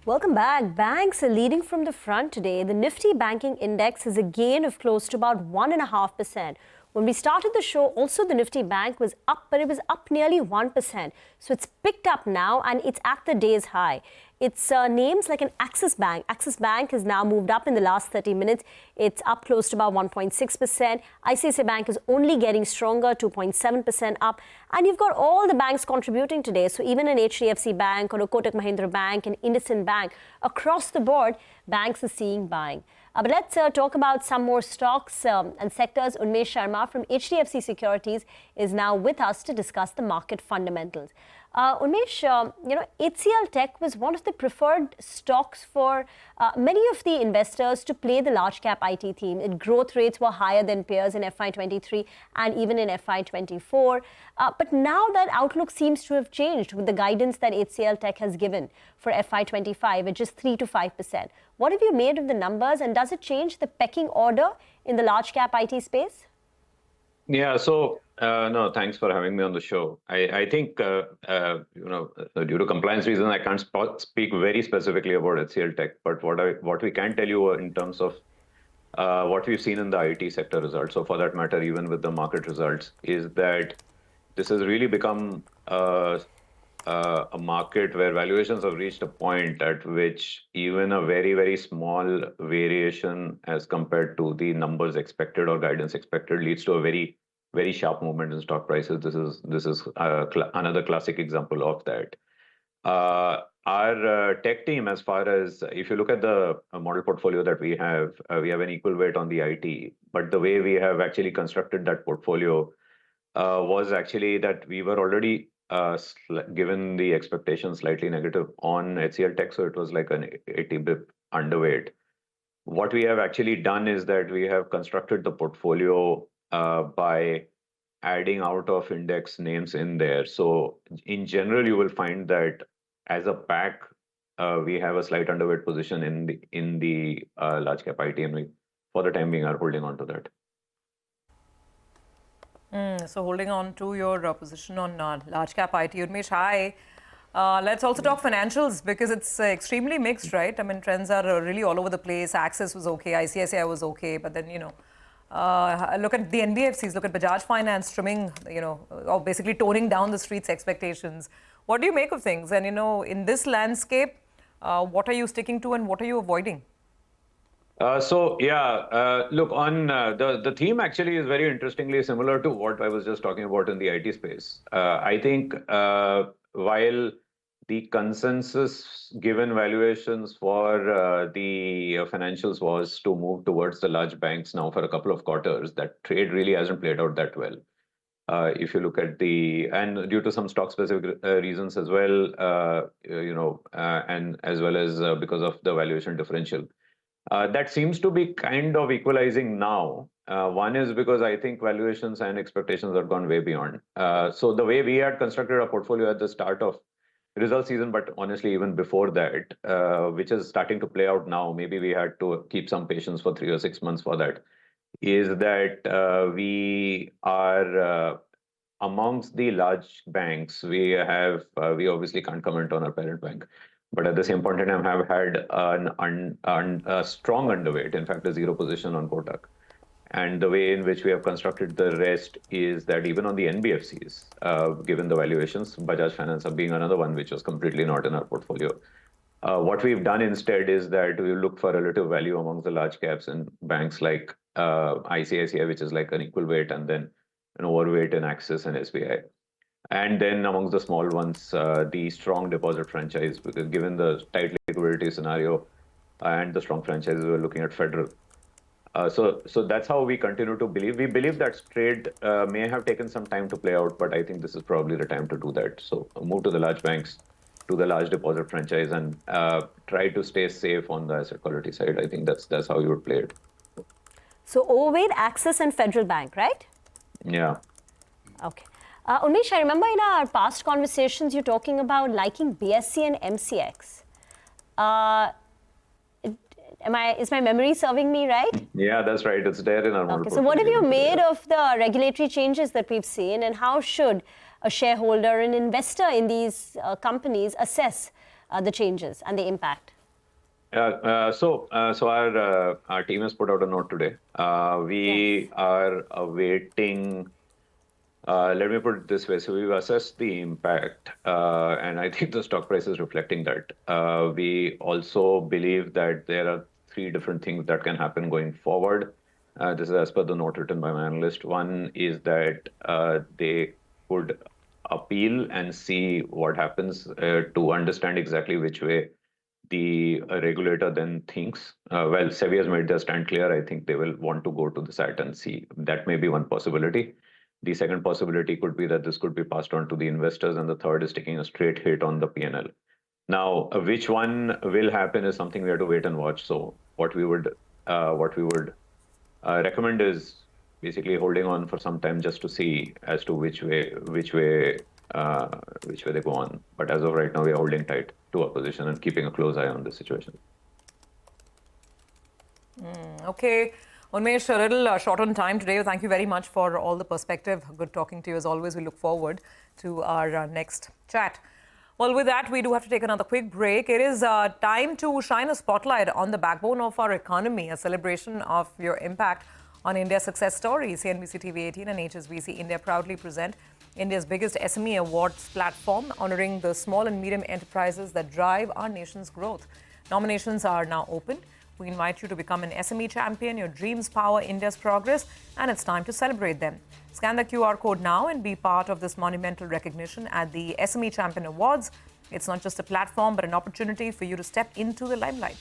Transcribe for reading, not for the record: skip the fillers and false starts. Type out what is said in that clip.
Welcome back. Banks are leading from the front today. The Nifty banking index has a gain of close to about 1.5%. When we started the show, also the Nifty bank was up, but it was up nearly 1%. So it's picked up now and it's at the day's high. It's names like an Axis Bank. Axis Bank has now moved up in the last 30 minutes. It's up close to about 1.6%. ICICI Bank is only getting stronger, 2.7% up. And you've got all the banks contributing today. So even an HDFC Bank or a Kotak Mahindra Bank, an ICICI Bank, across the board, banks are seeing buying. But let's talk about some more stocks and sectors. Unmesh Sharma from HDFC Securities is now with us to discuss the market fundamentals. Unmesh, HCL Tech was one of the preferred stocks for many of the investors to play the large cap IT theme. Growth rates were higher than peers in FY23 and even in FY24. But now that outlook seems to have changed with the guidance that HCL Tech has given for FY25 at just 3 to 5%. What have you made of the numbers, and does it change the pecking order in the large cap IT space? Yeah, so no, thanks for having me on the show. I think, due to compliance reasons, I can't speak very specifically about HCL Tech, but what we can tell you in terms of what we've seen in the IT sector results, so for that matter, even with the market results, is that this has really become a market where valuations have reached a point at which even a very, very small variation as compared to the numbers expected or guidance expected leads to a very, very sharp movement in stock prices. This is another classic example of that. Our tech team, as far as if you look at the model portfolio that we have an equal weight on the IT, but the way we have actually constructed that portfolio was actually that we were already given the expectation slightly negative on HCL Tech, so it was like an 80 bip underweight. What we have actually done is that we have constructed the portfolio by adding out of index names in there. So in general, you will find that as a pack, we have a slight underweight position in the large cap IT, and we, for the time being, are holding on to that. So holding on to your position on large cap IT. Unmesh, hi. Let's also talk financials, because it's extremely mixed, right? I mean, trends are really all over the place. Axis was okay, ICICI was okay, but then, look at the NBFCs, look at Bajaj Finance trimming, or basically toning down the street's expectations. What do you make of things? And, in this landscape, what are you sticking to and what are you avoiding? Look, on the theme actually is very interestingly similar to what I was just talking about in the IT space. I think while the consensus given valuations for the financials was to move towards the large banks now for a couple of quarters, that trade really hasn't played out that well. If you look at and due to some stock specific reasons as well, and as well as because of the valuation differential. That seems to be kind of equalizing now. One is because I think valuations and expectations have gone way beyond. So the way we had constructed our portfolio at the start of result season, but honestly, even before that, which is starting to play out now, maybe we had to keep some patience for 3 or 6 months for that, is that we are amongst the large banks. We obviously can't comment on our parent bank, but at the same point in time have had a strong underweight, in fact, a zero position on Kotak. And the way in which we have constructed the rest is that even on the NBFCs, given the valuations, Bajaj Finance being another one which was completely not in our portfolio. What we've done instead is that we look for relative value amongst the large caps and banks like ICICI, which is like an equal weight, and then an overweight in Axis and SBI. And then amongst the small ones, the strong deposit franchise, because given the tight liquidity scenario and the strong franchises, we're looking at Federal. So that's how we continue to believe. We believe that trade may have taken some time to play out, but I think this is probably the time to do that. So move to the large banks, to the large deposit franchise, and try to stay safe on the asset quality side. I think that's how you would play it. So overweight, Axis and Federal Bank, right? Yeah. Okay. Unmesh, I remember in our past conversations, you're talking about liking BSC and MCX. Is my memory serving me right? Yeah, that's right. It's there in our model. Okay, so what have you made of the regulatory changes that we've seen, and how should a shareholder and investor in these companies assess the changes and the impact? So our team has put out a note today. We are awaiting. Let me put it this way. So we've assessed the impact, and I think the stock price is reflecting that. We also believe that there are three different things that can happen going forward. This is as per the note written by my analyst. One is that they could appeal and see what happens to understand exactly which way the regulator then thinks. Well, SEBI has made their stand clear. I think they will want to go to the SAT and see. That may be one possibility. The second possibility could be that this could be passed on to the investors, and the third is taking a straight hit on the P&L. Now, which one will happen is something we have to wait and watch. So, what we would recommend is basically holding on for some time just to see as to which way they go on. But as of right now, we are holding tight to our position and keeping a close eye on this situation. Okay. Unmesh, a little short on time today. Thank you very much for all the perspective. Good talking to you as always. We look forward to our next chat. Well, with that, we do have to take another quick break. It is time to shine a spotlight on the backbone of our economy, a celebration of your impact on India's success stories. CNBC-TV18 and HSBC India proudly present India's biggest SME awards platform, honoring the small and medium enterprises that drive our nation's growth. Nominations are now open. We invite you to become an SME champion. Your dreams power India's progress, and it's time to celebrate them. Scan the QR code now and be part of this monumental recognition at the SME Champion Awards. It's not just a platform, but an opportunity for you to step into the limelight.